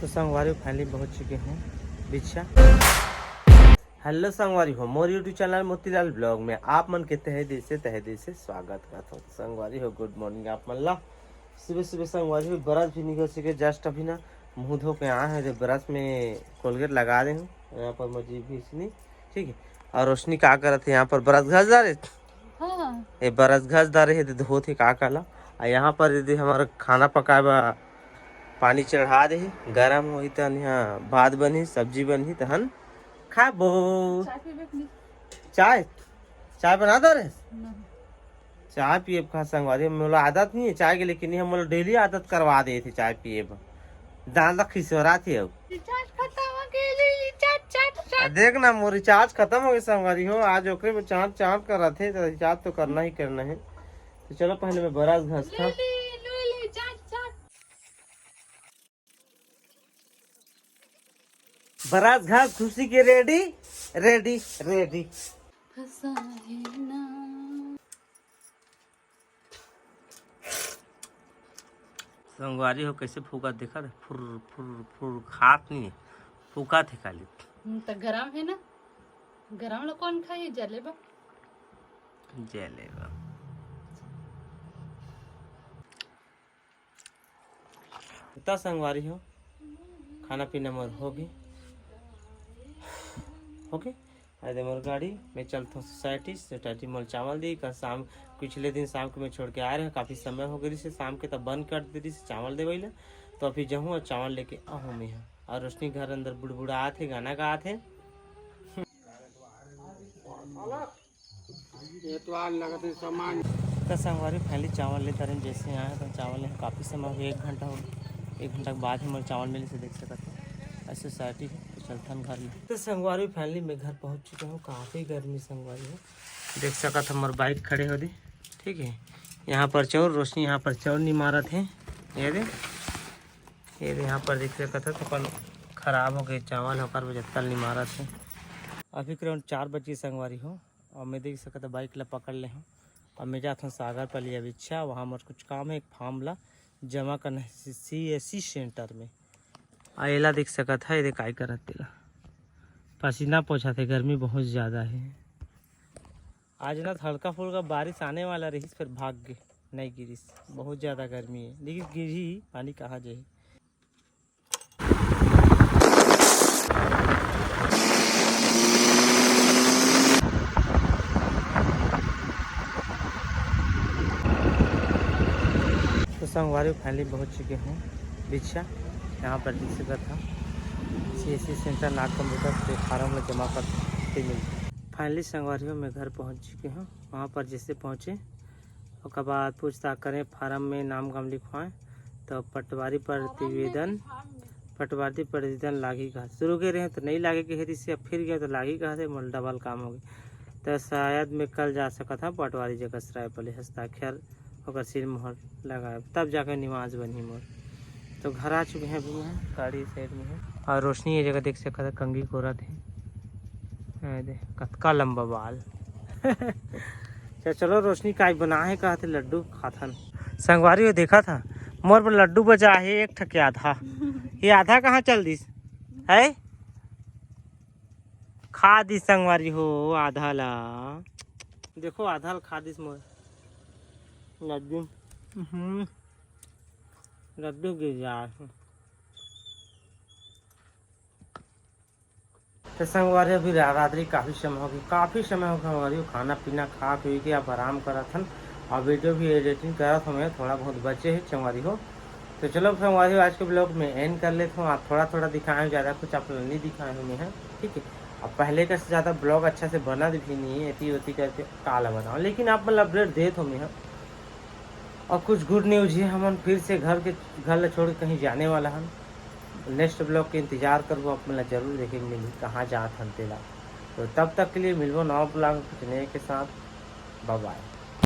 तो संगवारी फाइनली पहुंच चुके हैं बिछा। हेलो संगवारी हो, मोर यूट्यूब चैनल मोतीलाल ब्लॉग में आप मन के तहे दिल से स्वागत करता हूँ। संगवारी हो गुड मॉर्निंग। आप मन ला सुबह सुबह संगवारी हो ब्रश भी निकल सके जस्ट अभी ना मुँह धो के आए हैं। ब्रश में कोलगेट लगा दे हूँ यहाँ पर मजी भी इसनी ठीक है। और रोशनी का करते यहाँ पर ब्रश घस जा रहे ये ब्रश घस जा रहे है धोते का काला। और यहाँ पर यदि हमारा खाना पकाए पानी चढ़ा दे गरम हो तन यहाँ भात बनी सब्जी बनी तहन खाबो। चाय चाय बना दो रे चाय पिए खा संगवारी मोला आदत नहीं है चाय के, लेकिन हम मोला डेली आदत करवा दे थे चाय पिए दाल खिसरा थे। अब देख ना मोर रिचार्ज खत्म हो गया संगवारी हो, आज ओकरे में चाँद चाँद कर रहे थे तो रिचार्ज तो करना ही करना है। तो चलो पहले मैं बरस घस था बरात घास खुशी के रेडी रेडी रेडी। संगवारी हो कैसे फूका देखा फुर फुर फुर खात नहीं फूका थे खाली। तो गरम है ना, गरम लोग कौन खाए जलेबा जलेबा। इतना संगवारी हो खाना पीना मोर होगी ओके। अरे मोर गाड़ी मैं चलता हूँ सोसाइटी मोल चावल दी कल शाम पिछले दिन शाम को मैं छोड़ के आ रहे हैं। काफ़ी समय हो गई से शाम के तब बंद कर दे से चावल दे वही तो अभी जाऊँ और चावल लेके आहूँ मैं यहाँ। और रोशनी घर अंदर बुड़बुड़ा थे गाना गा थे तो संगवारी फाइनली चावल लेते रहे जैसे आए तो चावल ले काफ़ी समय हो गया 1 घंटा हो गया। 1 घंटा के बाद ही मेरे चावल मिले से देख सकते ऐसे सोसाइटी है तो चलता घर में। तो संगवारी फाइनली मैं घर पहुंच चुका हूँ। काफ़ी गर्मी संगवारी है देख सका था मोर बाइक खड़े हो दी ठीक है। यहाँ पर चौर रोशनी यहाँ पर चौर नहीं मारा थे ये दे यहाँ पर देख सका था तो अपन खराब हो गए चावल होकर जत्तल नहीं मारा थे। अभी करीब 4 बजे संगवारी हो और मैं देख सका था बाइक ला पकड़ ले हूँ और मैं जाता हूँ सागर पर लिया बिच्छा। वहाँ मोर कुछ काम है एक फॉर्म ला जमा करना है CSC सेंटर में। आयला देख सका था ये काय करत तेला पसीना पोछा थे गर्मी बहुत ज़्यादा है। आज ना हल्का फुल्का बारिश आने वाला रही फिर भाग गए नहीं गिरी बहुत ज़्यादा गर्मी है लेकिन गिरी पानी कहाँ जाए। तो संगवारी फाइनली पहुँच चुके हैं बिछा। यहाँ पर देख सका था CSC सेंटर नाग कंप्यूटर से फार्म में जमा करते मिलते। फाइनली संगवारियों में घर पहुँच चुके हैं। वहाँ पर जैसे पहुँचे उसके बाद पूछताछ करें फार्म में नाम गाम लिखवाएं तो पटवारी प्रतिवेदन लागी कहा शुरू के रहे तो नहीं लागे के हेरी से फिर गया तो लागी कहा से मोल डबल काम हो गई। तो शायद मैं कल जा सका था पटवारी जगह सराय पहले हस्ताक्षर और सिर मोहर लगाए तब जाकर निवास बनी मोर। तो घर आ चुके हैं अभी मैं गाड़ी साइड में है और रोशनी ये जगह देख सका था कंगी कोरा थे कतका लंबा बाल चलो रोशनी काय बना है कहा थे लड्डू खाथन संगवारी हो देखा था मोर पर लड्डू बचा है एक ठके आधा ये आधा कहाँ चल दिस है खा दी संगवारी हो आधा ला देखो आधा ला खा दिस मोर लड्डू लड्डू गिर जा। तो संगवारी अभी रात्रि काफ़ी समय हो गया खाना पीना खा पी के अब आराम करा था और वीडियो भी एडिटिंग करा था मैं थोड़ा बहुत बचे है संगवारी हो। तो चलो संगवारी आज के ब्लॉग में एंड कर लेता हूँ। आप थोड़ा दिखाएं ज़्यादा कुछ आप नहीं दिखाए हमें है ठीक है। अब पहले का ज़्यादा ब्लॉग अच्छा से बना भी नहीं है एती करके काला बनाओ लेकिन आप मतलब अपडेट दे तो मैं और कुछ गुड न्यूज़ है हम फिर से घर छोड़ के कहीं जाने वाला हम नेक्स्ट ब्लॉग के इंतजार करबो आप मतलब जरूर देखेंगे मिली कहाँ जात हम तेला। तो तब तक के लिए मिलबो नवा ब्लॉग कुछ नए के साथ बाय बाय।